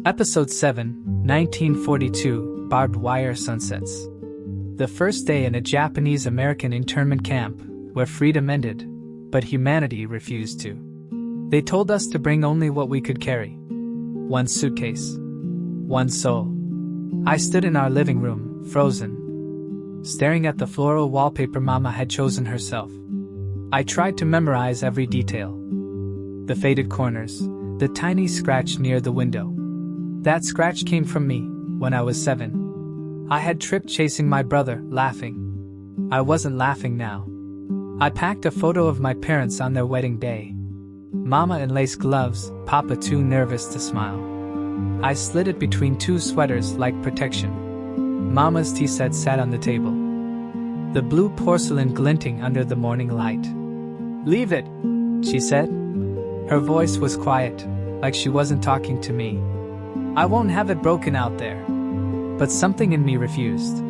Episode 7, 1942, Barbed Wire Sunsets. The first day in a Japanese-American internment camp, where freedom ended, but humanity refused to. They told us to bring only what we could carry. One suitcase. One soul. I stood in our living room, frozen, staring at the floral wallpaper Mama had chosen herself. I tried to memorize every detail. The faded corners, the tiny scratch near the window. That scratch came from me, when I was 7. I had tripped chasing my brother, laughing. I wasn't laughing now. I packed a photo of my parents on their wedding day. Mama in lace gloves, Papa too nervous to smile. I slid it between two sweaters like protection. Mama's tea set sat on the table, the blue porcelain glinting under the morning light. "Leave it," she said. Her voice was quiet, like she wasn't talking to me. "I won't have it broken out there." But something in me refused.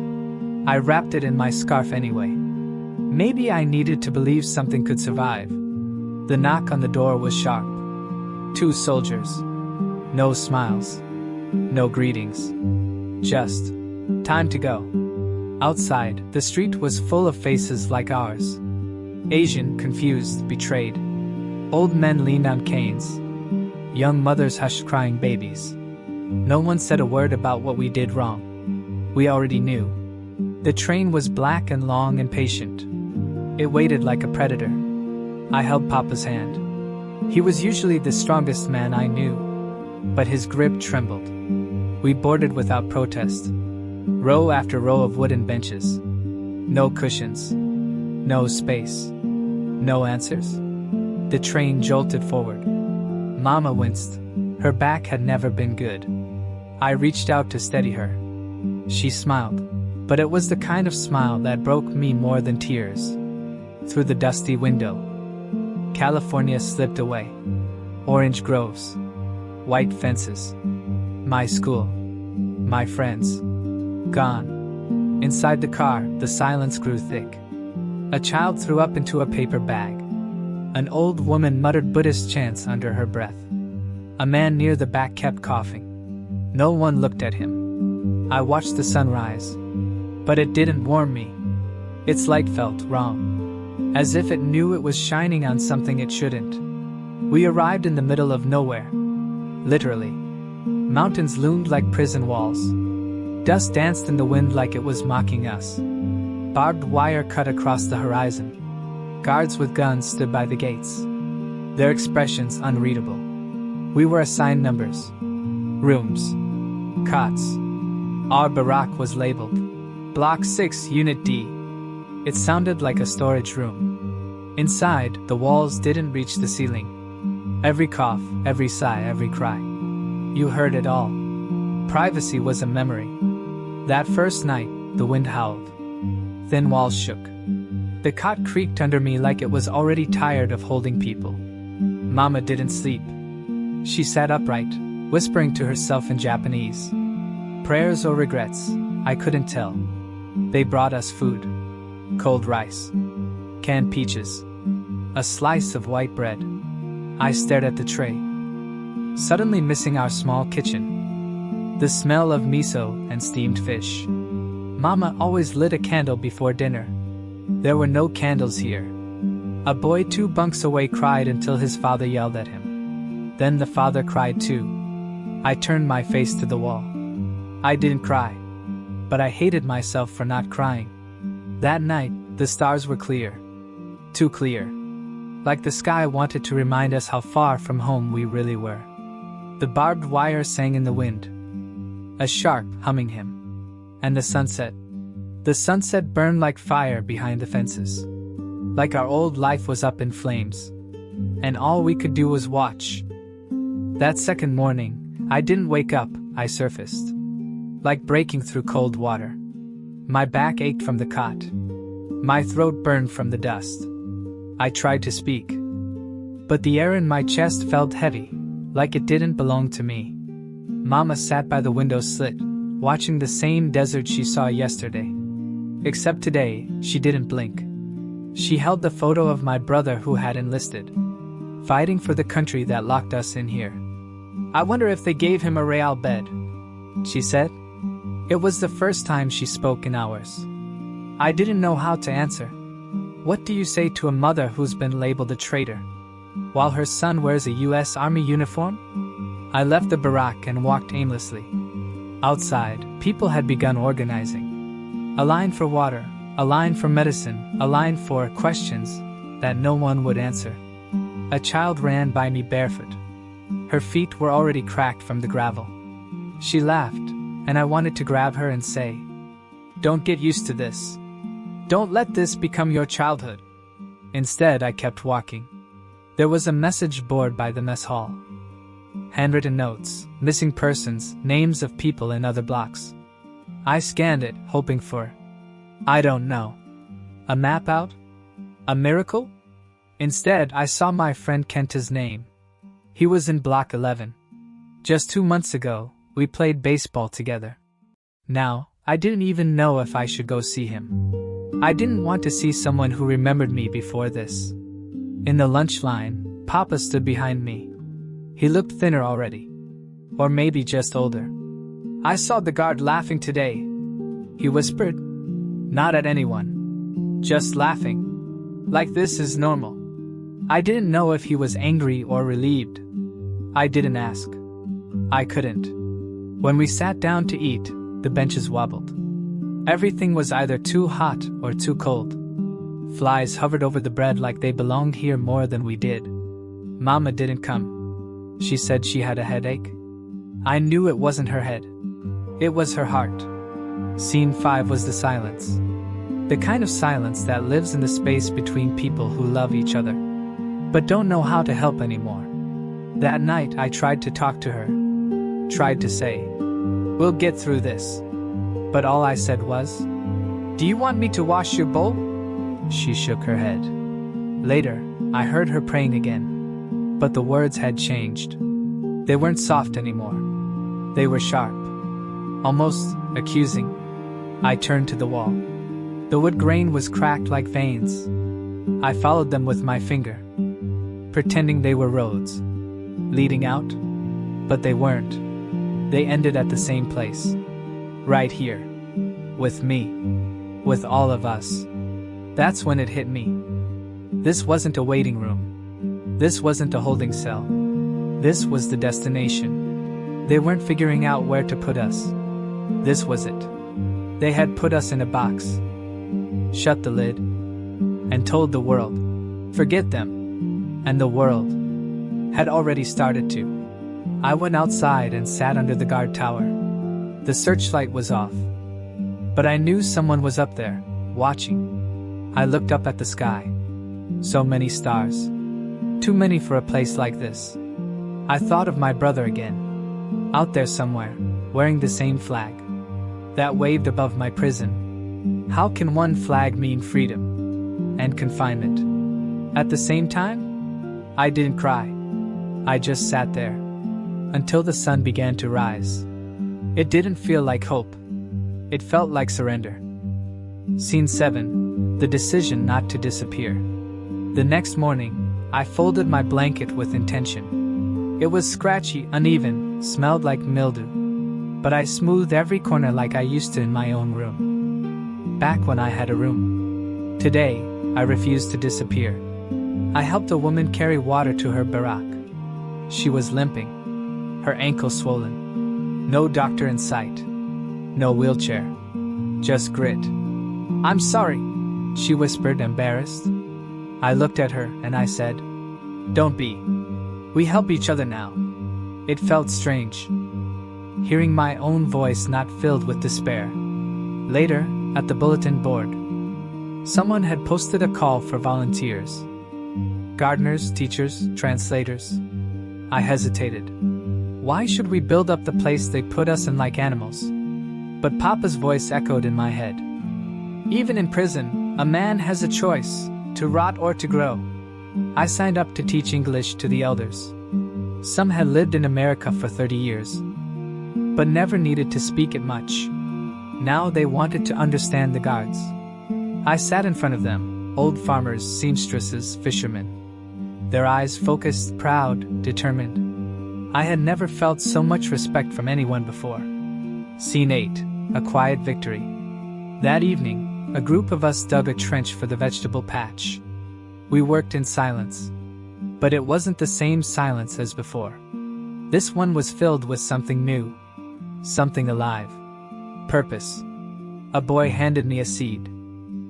I wrapped it in my scarf anyway. Maybe I needed to believe something could survive. The knock on the door was sharp. 2 soldiers. No smiles. No greetings. Just, "Time to go." Outside, the street was full of faces like ours. Asian, confused, betrayed. Old men leaned on canes. Young mothers hushed crying babies. No one said a word about what we did wrong. We already knew. The train was black and long and patient. It waited like a predator. I held Papa's hand. He was usually the strongest man I knew, but his grip trembled. We boarded without protest. Row after row of wooden benches. No cushions. No space. No answers. The train jolted forward. Mama winced. Her back had never been good. I reached out to steady her. She smiled, but it was the kind of smile that broke me more than tears. Through the dusty window, California slipped away. Orange groves, white fences, my school, my friends, gone. Inside the car, the silence grew thick. A child threw up into a paper bag. An old woman muttered Buddhist chants under her breath. A man near the back kept coughing. No one looked at him. I watched the sun rise, but it didn't warm me. Its light felt wrong, as if it knew it was shining on something it shouldn't. We arrived in the middle of nowhere. Literally. Mountains loomed like prison walls. Dust danced in the wind like it was mocking us. Barbed wire cut across the horizon. Guards with guns stood by the gates, their expressions unreadable. We were assigned numbers, rooms, cots. Our barack was labeled Block 6, Unit D. It sounded like a storage room. Inside, the walls didn't reach the ceiling. Every cough, every sigh, every cry. You heard it all. Privacy was a memory. That first night, the wind howled. Thin walls shook. The cot creaked under me like it was already tired of holding people. Mama didn't sleep. She sat upright, whispering to herself in Japanese. Prayers or regrets, I couldn't tell. They brought us food. Cold rice. Canned peaches. A slice of white bread. I stared at the tray, suddenly missing our small kitchen. The smell of miso and steamed fish. Mama always lit a candle before dinner. There were no candles here. A boy 2 bunks away cried until his father yelled at him. Then the father cried too. I turned my face to the wall. I didn't cry, but I hated myself for not crying. That night, the stars were clear. Too clear. Like the sky wanted to remind us how far from home we really were. The barbed wire sang in the wind, a sharp, humming hymn. And the sunset. The sunset burned like fire behind the fences. Like our old life was up in flames. And all we could do was watch. That second morning, I didn't wake up, I surfaced. Like breaking through cold water. My back ached from the cot. My throat burned from the dust. I tried to speak, but the air in my chest felt heavy, like it didn't belong to me. Mama sat by the window slit, watching the same desert she saw yesterday. Except today, she didn't blink. She held the photo of my brother who had enlisted, fighting for the country that locked us in here. I wonder if they gave him a real bed, she said. It was the first time she spoke in hours. I didn't know how to answer. What do you say to a mother who's been labeled a traitor, while her son wears a US Army uniform? I left the barrack and walked aimlessly. Outside, people had begun organizing. A line for water, a line for medicine, a line for questions that no one would answer. A child ran by me barefoot. Her feet were already cracked from the gravel. She laughed, and I wanted to grab her and say, "Don't get used to this. Don't let this become your childhood." Instead, I kept walking. There was a message board by the mess hall. Handwritten notes, missing persons, names of people in other blocks. I scanned it, hoping for, I don't know, a map out? A miracle? Instead, I saw my friend Kenta's name. He was in Block 11. Just 2 months ago, we played baseball together. Now, I didn't even know if I should go see him. I didn't want to see someone who remembered me before this. In the lunch line, Papa stood behind me. He looked thinner already. Or maybe just older. "I saw the guard laughing today," he whispered. Not at anyone. Just laughing. Like this is normal. I didn't know if he was angry or relieved. I didn't ask. I couldn't. When we sat down to eat, the benches wobbled. Everything was either too hot or too cold. Flies hovered over the bread like they belonged here more than we did. Mama didn't come. She said she had a headache. I knew it wasn't her head. It was her heart. Scene 5 was the silence. The kind of silence that lives in the space between people who love each other, but don't know how to help anymore. That night I tried to talk to her. Tried to say, "We'll get through this." But all I said was, "Do you want me to wash your bowl?" She shook her head. Later, I heard her praying again. But the words had changed. They weren't soft anymore. They were sharp. Almost accusing. I turned to the wall. The wood grain was cracked like veins. I followed them with my finger, pretending they were roads, leading out. But they weren't. They ended at the same place. Right here. With me. With all of us. That's when it hit me. This wasn't a waiting room. This wasn't a holding cell. This was the destination. They weren't figuring out where to put us. This was it. They had put us in a box, shut the lid, and told the world, forget them. And the world had already started to. I went outside and sat under the guard tower. The searchlight was off, but I knew someone was up there, watching. I looked up at the sky. So many stars. Too many for a place like this. I thought of my brother again. Out there somewhere, wearing the same flag that waved above my prison. How can one flag mean freedom and confinement at the same time? I didn't cry. I just sat there until the sun began to rise. It didn't feel like hope. It felt like surrender. Scene 7, the decision not to disappear. The next morning, I folded my blanket with intention. It was scratchy, uneven, smelled like mildew. But I smoothed every corner like I used to in my own room. Back when I had a room. Today, I refused to disappear. I helped a woman carry water to her barack. She was limping, her ankle swollen. No doctor in sight. No wheelchair. Just grit. "I'm sorry," she whispered, embarrassed. I looked at her and I said, "Don't be. We help each other now." It felt strange, hearing my own voice not filled with despair. Later, at the bulletin board, someone had posted a call for volunteers. Gardeners, teachers, translators. I hesitated. Why should we build up the place they put us in like animals? But Papa's voice echoed in my head. Even in prison, a man has a choice, to rot or to grow. I signed up to teach English to the elders. Some had lived in America for 30 years, but never needed to speak it much. Now they wanted to understand the guards. I sat in front of them, old farmers, seamstresses, fishermen. Their eyes focused, proud, determined. I had never felt so much respect from anyone before. Scene 8. A quiet victory. That evening, a group of us dug a trench for the vegetable patch. We worked in silence. But it wasn't the same silence as before. This one was filled with something new. Something alive. Purpose. A boy handed me a seed.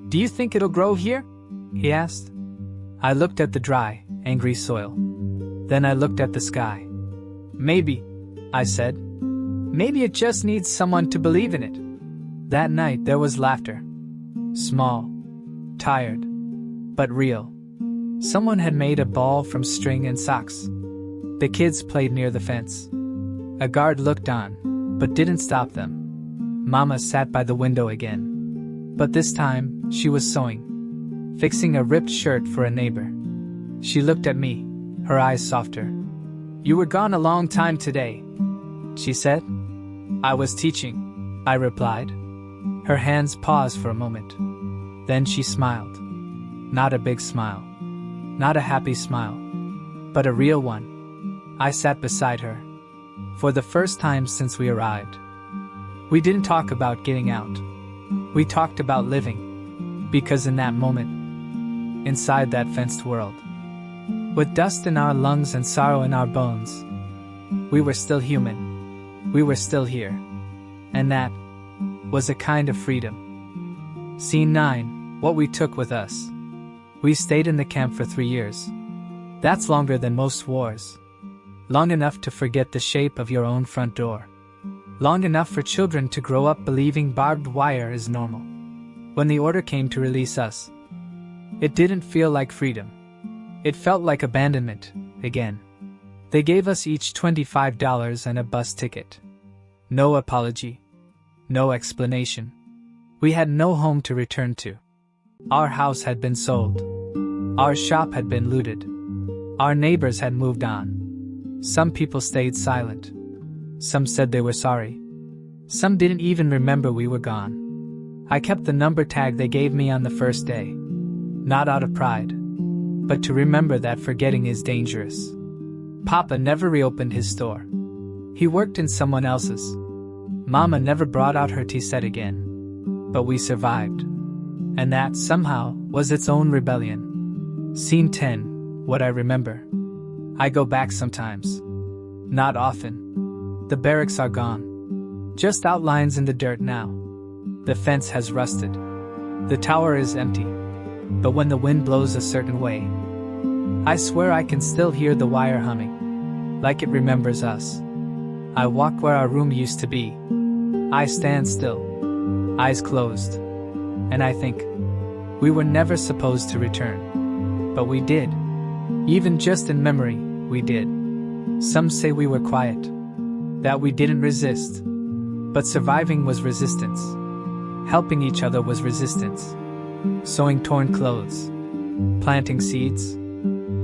"Do you think it'll grow here?" he asked. I looked at the dry, angry soil. Then I looked at the sky. "Maybe," I said. "Maybe it just needs someone to believe in it." That night there was laughter. Small. Tired. But real. Someone had made a ball from string and socks. The kids played near the fence. A guard looked on, but didn't stop them. Mama sat by the window again. But this time, she was sewing. Fixing a ripped shirt for a neighbor. She looked at me, her eyes softer. "You were gone a long time today," she said. "I was teaching," I replied. Her hands paused for a moment. Then she smiled. Not a big smile. Not a happy smile. But a real one. I sat beside her. For the first time since we arrived. We didn't talk about getting out. We talked about living. Because in that moment, inside that fenced world, with dust in our lungs and sorrow in our bones, we were still human. We were still here. And that was a kind of freedom. Scene 9. What we took with us. We stayed in the camp for 3 years. That's longer than most wars. Long enough to forget the shape of your own front door. Long enough for children to grow up believing barbed wire is normal. When the order came to release us, it didn't feel like freedom. It felt like abandonment, again. They gave us each $25 and a bus ticket. No apology. No explanation. We had no home to return to. Our house had been sold. Our shop had been looted. Our neighbors had moved on. Some people stayed silent. Some said they were sorry. Some didn't even remember we were gone. I kept the number tag they gave me on the first day. Not out of pride, but to remember that forgetting is dangerous. Papa never reopened his store. He worked in someone else's. Mama never brought out her tea set again. But we survived. And that, somehow, was its own rebellion. Scene 10. What I remember. I go back sometimes. Not often. The barracks are gone. Just outlines in the dirt now. The fence has rusted. The tower is empty. But when the wind blows a certain way, I swear I can still hear the wire humming. Like it remembers us. I walk where our room used to be. I stand still. Eyes closed. And I think, we were never supposed to return. But we did. Even just in memory, we did. Some say we were quiet. That we didn't resist. But surviving was resistance. Helping each other was resistance. Sewing torn clothes. Planting seeds.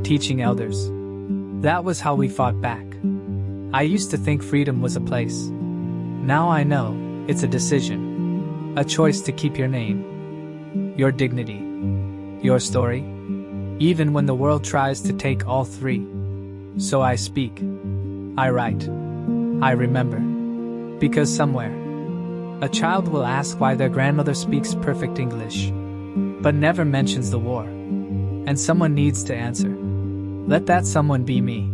Teaching elders. That was how we fought back. I used to think freedom was a place. Now I know, it's a decision. A choice to keep your name. Your dignity. Your story. Even when the world tries to take all three. So I speak. I write. I remember. Because somewhere, a child will ask why their grandmother speaks perfect English, but never mentions the war. And someone needs to answer. Let that someone be me.